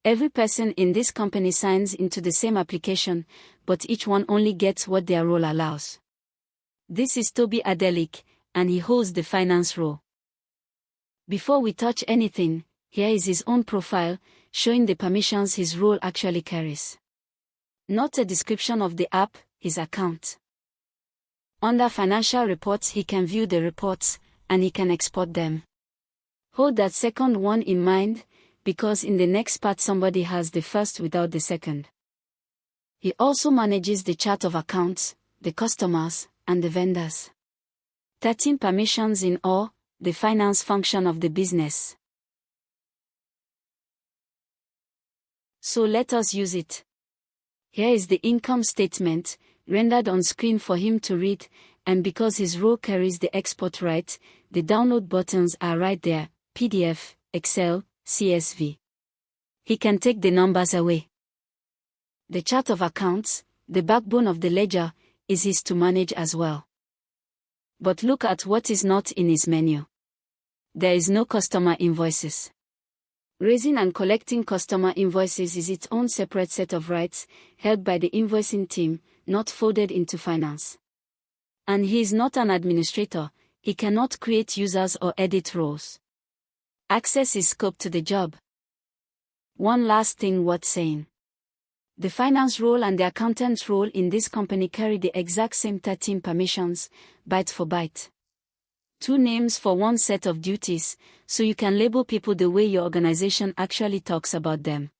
Every person in this company signs into the same application, but each one only gets what their role allows. This is Toby Adelik, and he holds the finance role. Before we touch anything, here is his own profile, showing the permissions his role actually carries. Not a description of the app, his account. Under financial reports he can view the reports, and he can export them. Hold that second one in mind, because in the next part somebody has the first without the second. He also manages the chart of accounts, the customers, and the vendors. 13 permissions in all, the finance function of the business. So let us use it. Here is the income statement, rendered on screen for him to read, and because his role carries the export right, the download buttons are right there, PDF, Excel, CSV. He can take the numbers away. The chart of accounts, the backbone of the ledger, is his to manage as well. But look at what is not in his menu. There is no customer invoices. Raising and collecting customer invoices is its own separate set of rights, held by the invoicing team, not folded into finance. And he is not an administrator, he cannot create users or edit roles. Access is scoped to the job. One last thing worth saying. The finance role and the accountant's role in this company carry the exact same 13 permissions, byte for byte. 2 names for one set of duties, so you can label people the way your organization actually talks about them.